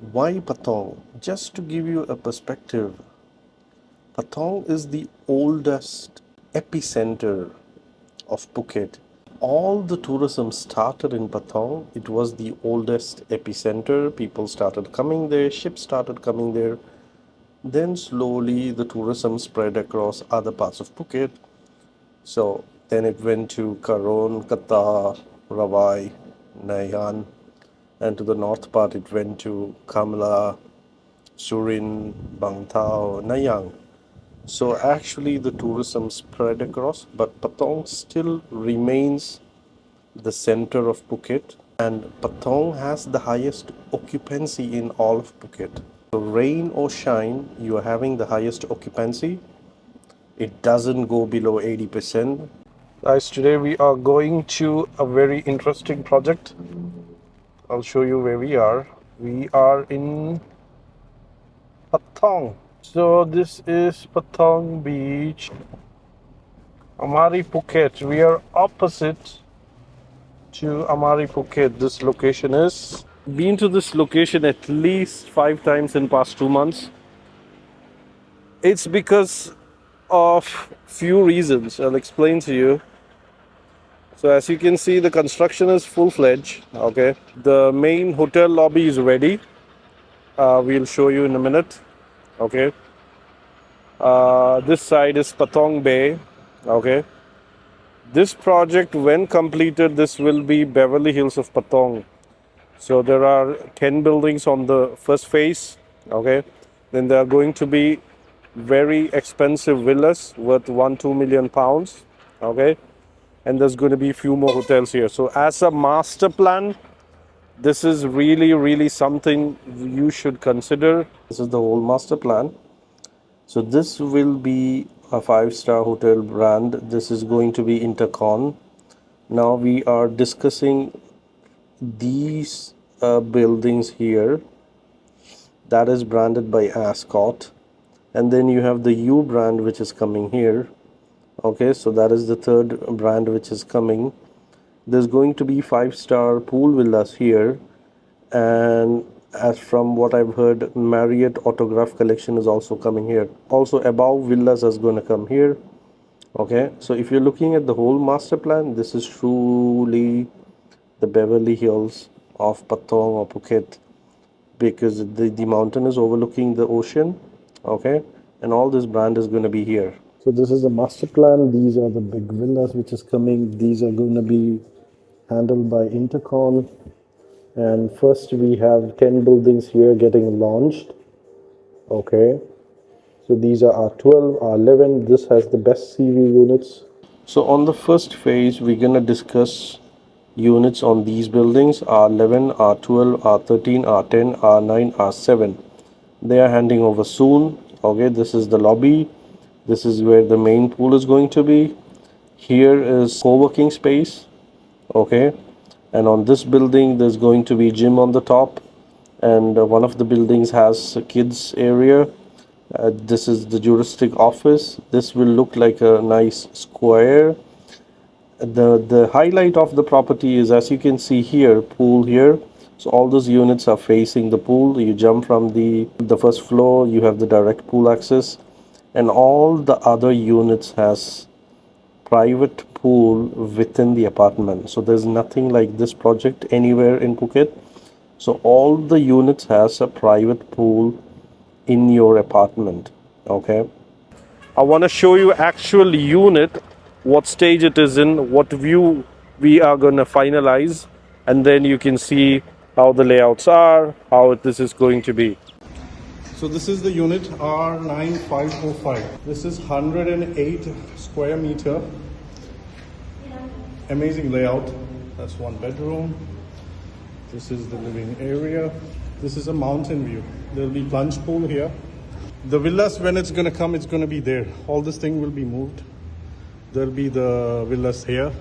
Why Patong? Just to give you a perspective, Patong is the oldest epicenter of Phuket. All the tourism started in Patong. It was the oldest epicenter. People started coming there, ships started coming there. Then slowly the tourism spread across other parts of Phuket. So then it went to Karon, Kata, Rawai, Naihan, and to the north part it went to Kamla, Surin, Bang Tao, Nayang. So actually the tourism spread across, but Patong still remains the center of Phuket, and Patong has the highest occupancy in all of Phuket. So rain or shine, you are having the highest occupancy. It doesn't go below 80%. Guys, today we are going to a very interesting project. I'll show you where we are. We are in Patong. So this is Patong Beach, Amari Phuket. We are opposite to Amari Phuket. This location is. Been to this location at least 5 times in past 2 months. It's because of few reasons. I'll explain to you. So as you can see, the construction is full-fledged. Okay, the main hotel lobby is ready. We'll show you in a minute. Okay, this side is Patong Bay. Okay, this project, when completed, this will be Beverly Hills of Patong. So there are 10 buildings on the first phase. Okay, then there are going to be very expensive villas worth 1-2 million pounds. Okay, and there's going to be a few more hotels here. So as a master plan, this is really something you should consider. This is the whole master plan. So this will be a 5-star hotel brand. This is going to be Intercon. Now we are discussing these buildings here. That is branded by Ascott. And then you have the U brand which is coming here. Okay, so that is the third brand which is coming. There's going to be 5-star pool villas here, and as from what I've heard, Marriott Autograph Collection is also coming here. Also Abov villas is going to come here. Okay, so if you're looking at the whole master plan, this is truly the Beverly Hills of Patong or Phuket, because the mountain is overlooking the ocean. Okay, and all this brand is going to be here. So this is the master plan. These are the big villas which is coming. These are going to be handled by Intercon. And first we have 10 buildings here getting launched. Okay, so these are R12, R11. This has the best CV units. So on the first phase, we're going to discuss units on these buildings: R11, R12, R13, R10, R9, R7. They are handing over soon. Okay, this is the lobby. This is where the main pool is going to be. Here is co-working space. Okay, and on this building there's going to be gym on the top, and one of the buildings has a kids area. This is the juristic office. This will look like a nice square. The highlight of the property is, as you can see here, pool here. So all those units are facing the pool. You jump from the first floor, you have the direct pool access, and all the other units has private pool within the apartment. So there's nothing like this project anywhere in Phuket. So all the units has a private pool in your apartment. Okay, I want to show you actual unit, what stage it is in, what view we are going to finalize, and then you can see how the layouts are, how this is going to be. So this is the unit R9505. This is 108 square meter. Amazing layout. That's one bedroom. This is the living area. This is a mountain view. There'll be plunge pool here. The villas, when it's going to come, it's going to be there. All this thing will be moved. There'll be the villas here.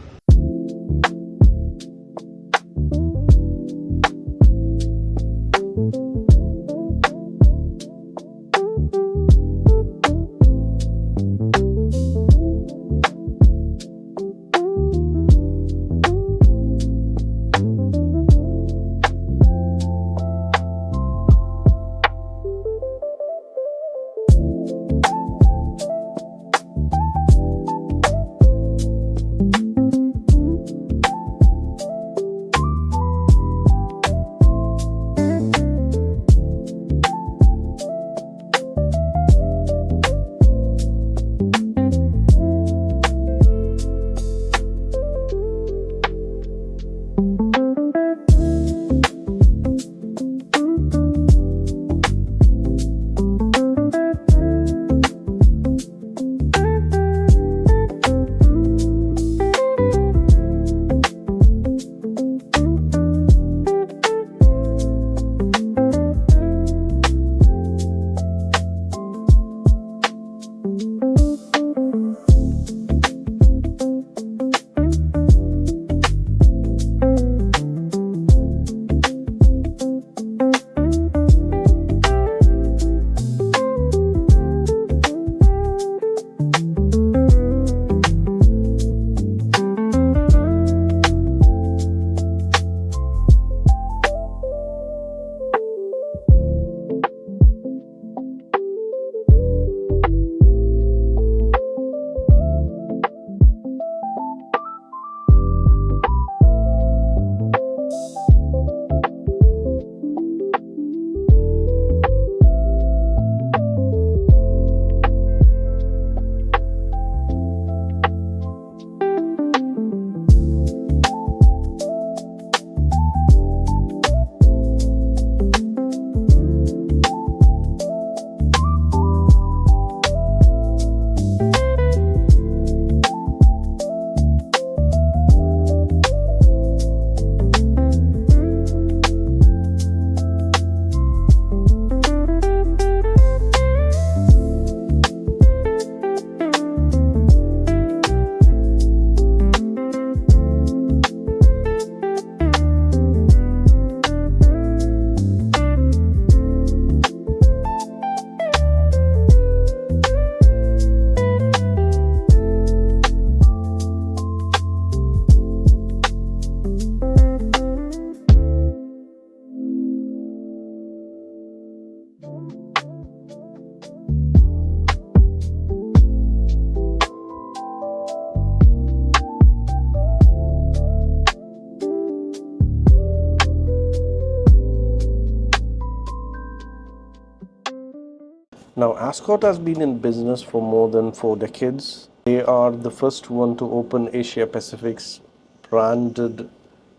Now, Ascott has been in business for more than 4 decades. They are the first one to open Asia Pacific's branded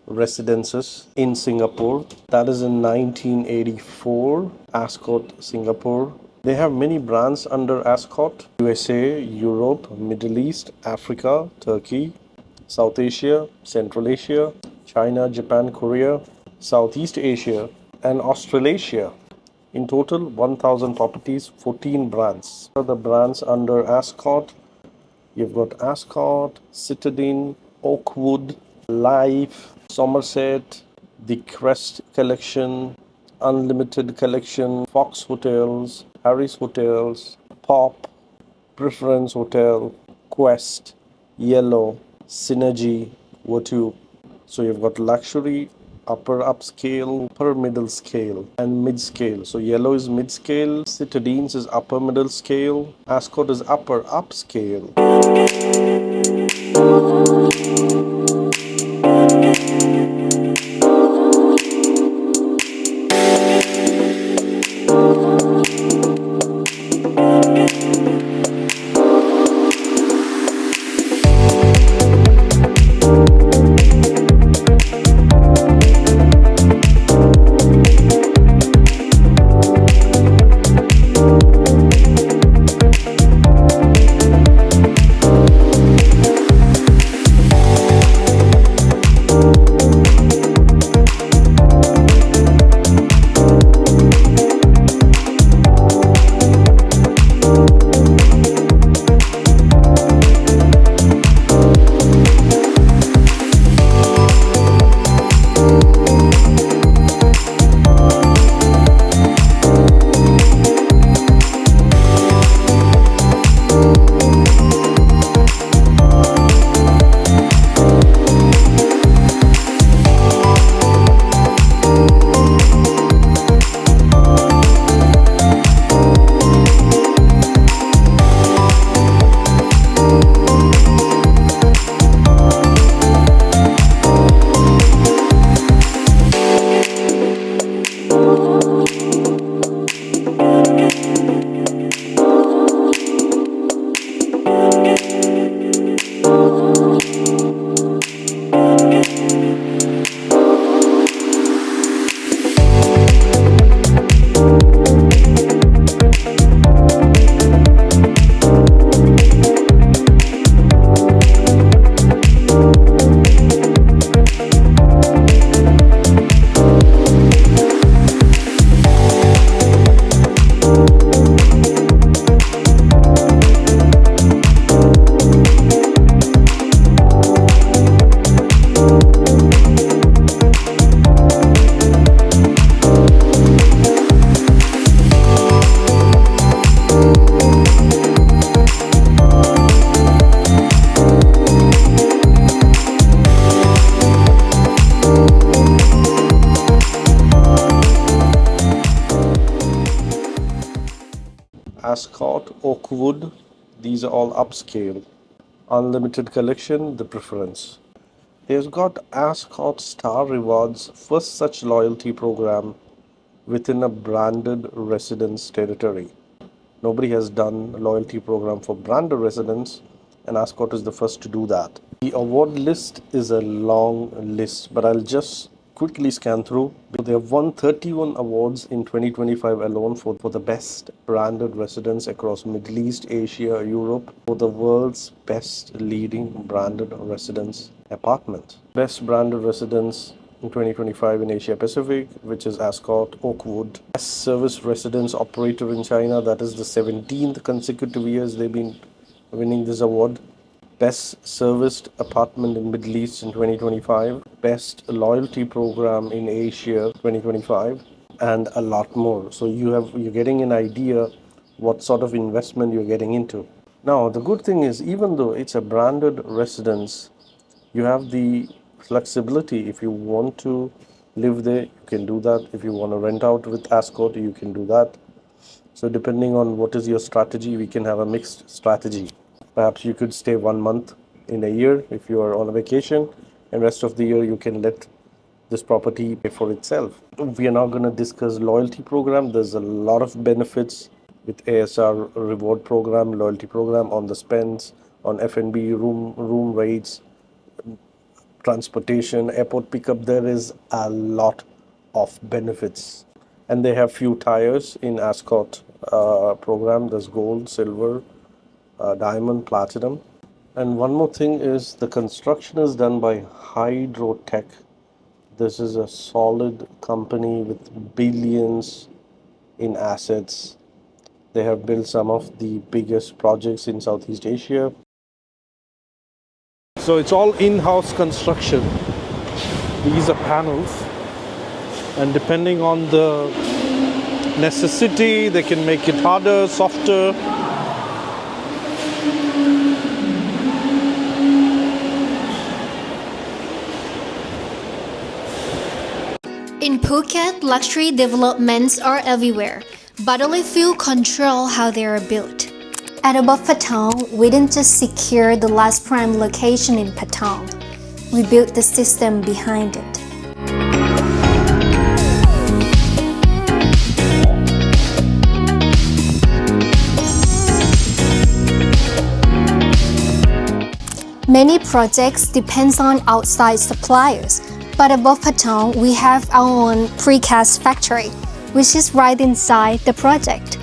residences in Singapore. That is in 1984, Ascott, Singapore. They have many brands under Ascott: USA, Europe, Middle East, Africa, Turkey, South Asia, Central Asia, China, Japan, Korea, Southeast Asia, and Australasia. In total, 1,000 properties, 14 brands. The brands under Ascott, you've got Ascott, Citadine, Oakwood, Life, Somerset, the Crest Collection, Unlimited Collection, Fox Hotels, Harris Hotels, Pop, Preference Hotel, Quest, Yellow, Synergy, Virtue. So you've got luxury, upper upscale, upper middle scale, and mid scale. So yellow is mid scale, Citadines is upper middle scale, Ascot is upper upscale. Ascot, Oakwood, these are all upscale. Unlimited Collection, the preference. They've got Ascot Star Rewards, first such loyalty program within a branded residence territory. Nobody has done a loyalty program for branded residents, and Ascot is the first to do that. The award list is a long list, but I'll just quickly scan through. They have won 31 awards in 2025 alone for the best branded residence across Middle East, Asia, Europe, for the world's best leading branded residence apartment. Best branded residence in 2025 in Asia Pacific, which is Ascot, Oakwood. Best service residence operator in China, that is the 17th consecutive years they've been winning this award. Best serviced apartment in Middle East in 2025, best loyalty program in Asia 2025, and a lot more. So you're getting an idea what sort of investment you're getting into. Now the good thing is, even though it's a branded residence, you have the flexibility. If you want to live there, you can do that. If you want to rent out with Ascot, you can do that. So depending on what is your strategy, we can have a mixed strategy. Perhaps you could stay 1 month in a year if you are on a vacation, and rest of the year you can let this property pay for itself. We are now going to discuss loyalty program. There's a lot of benefits with ASR reward program, loyalty program on the spends, on F&B, room rates, transportation, airport pickup. There is a lot of benefits, and they have few tires in Ascott program. There's gold, silver, diamond, platinum. And one more thing is the construction is done by Hydrotech. This is a solid company with billions in assets. They have built some of the biggest projects in Southeast Asia. So it's all in-house construction. These are panels, and depending on the necessity, they can make it harder, softer. In Phuket, luxury developments are everywhere, but only few control how they are built. At Abov Patong, we didn't just secure the last prime location in Patong, we built the system behind it. Many projects depend on outside suppliers, but above Patong, we have our own precast factory, which is right inside the project.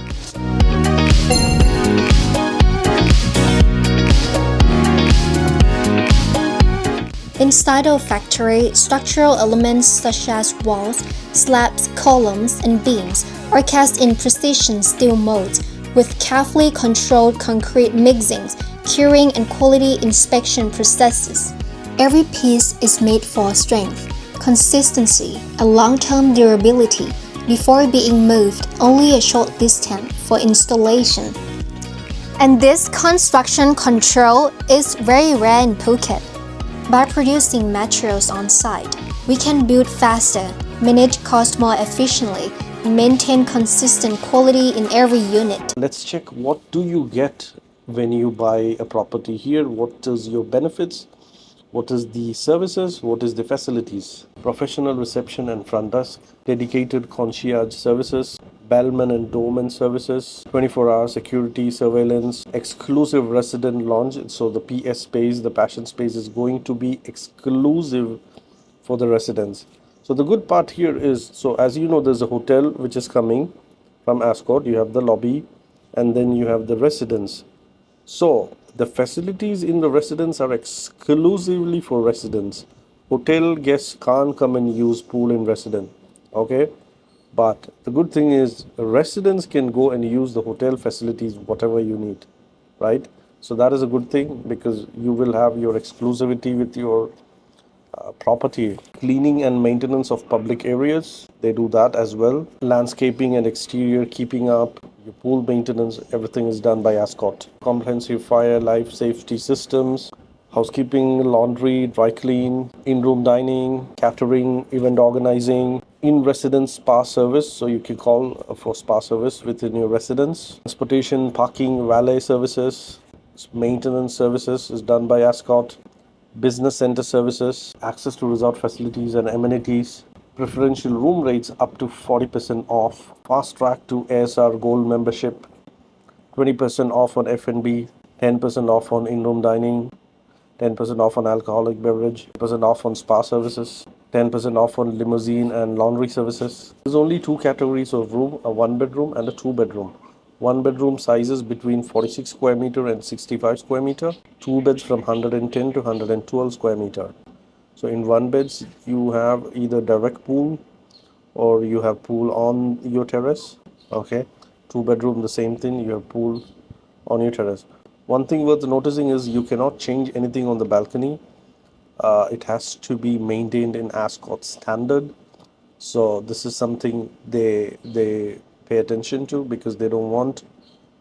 Inside our factory, structural elements such as walls, slabs, columns, and beams are cast in precision steel molds with carefully controlled concrete mixings, curing, and quality inspection processes. Every piece is made for strength, consistency, and long-term durability before being moved only a short distance for installation. And this construction control is very rare in Phuket. By producing materials on site, we can build faster, manage costs more efficiently, and maintain consistent quality in every unit. Let's check what do you get when you buy a property here. What is your benefits? What is the services? What is the facilities? Professional reception and front desk, dedicated concierge services, bellman and doorman services, 24-hour security surveillance, exclusive resident lounge. So the PS space, the passion space is going to be exclusive for the residents. So the good part here is, so as you know, there's a hotel which is coming from Ascott. You have the lobby, and then you have the residence. So the facilities in the residence are exclusively for residents. Hotel guests can't come and use pool in residence. Okay, but the good thing is residents can go and use the hotel facilities whatever you need, right? So that is a good thing because you will have your exclusivity with your property. Cleaning and maintenance of public areas, they do that as well. Landscaping and exterior keeping up, your pool maintenance, everything is done by Ascott. Comprehensive fire life safety systems, housekeeping, laundry, dry clean, in-room dining, catering, event organizing, in-residence spa service, so you can call for spa service within your residence. Transportation, parking, valet services, maintenance services is done by Ascott. Business center services, access to resort facilities and amenities, preferential room rates up to 40% off, fast track to ASR Gold membership, 20% off on F&B, 10% off on in-room dining, 10% off on alcoholic beverage, 10% off on spa services, 10% off on limousine and laundry services. There's only two categories of room, a one bedroom and a two bedroom. One bedroom sizes between 46 square meter and 65 square meter. Two beds from 110 to 112 square meter. So in one beds, you have either direct pool or you have pool on your terrace. Okay. Two bedroom, the same thing, you have pool on your terrace. One thing worth noticing is you cannot change anything on the balcony. It has to be maintained in Ascot standard. So this is something they pay attention to because they don't want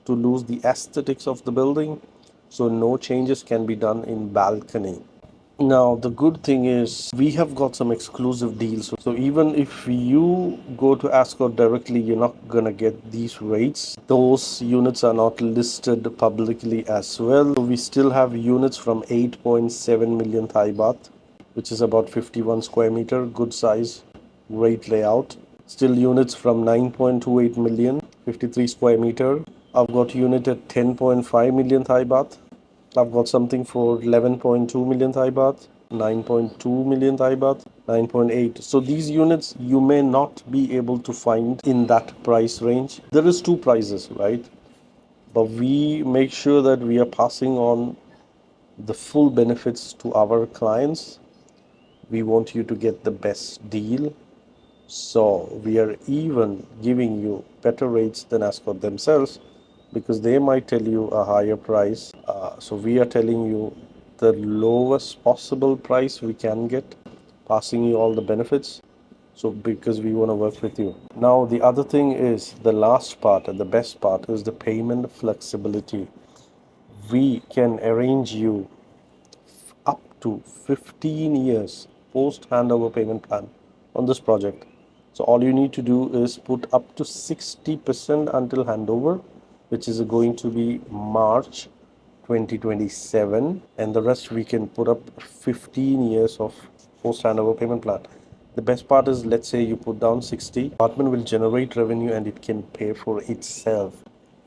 to lose the aesthetics of the building. So no changes can be done in balcony. Now the good thing is we have got some exclusive deals. So even if you go to Ascot directly, you're not gonna get these rates. Those units are not listed publicly as well. So we still have units from 8.7 million Thai baht, which is about 51 square meter, good size, great layout. Still units from 9.28 million, 53 square meter. I've got unit at 10.5 million Thai baht. I've got something for 11.2 million Thai baht, 9.2 million Thai baht, 9.8. So these units you may not be able to find in that price range. There is two prices, right? But we make sure that we are passing on the full benefits to our clients. We want you to get the best deal. So we are even giving you better rates than Ascott themselves, because they might tell you a higher price. So we are telling you the lowest possible price we can get, passing you all the benefits. So because we want to work with you. Now the other thing is, the last part and the best part is the payment flexibility. We can arrange you up to 15 years post handover payment plan on this project. So all you need to do is put up to 60% until handover, which is going to be March 2027, and the rest we can put up 15 years of post handover payment plan. The best part is, let's say you put down 60, apartment will generate revenue and it can pay for itself.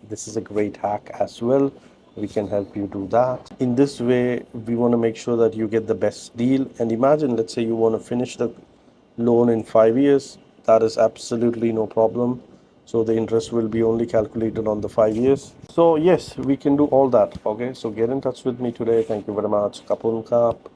This is a great hack as well. We can help you do that. In this way, we want to make sure that you get the best deal. And imagine, let's say you want to finish the loan in 5 years. That is absolutely no problem. So the interest will be only calculated on the 5 years. So yes, we can do all that. Okay, so get in touch with me today. Thank you very much. Kapun Kap.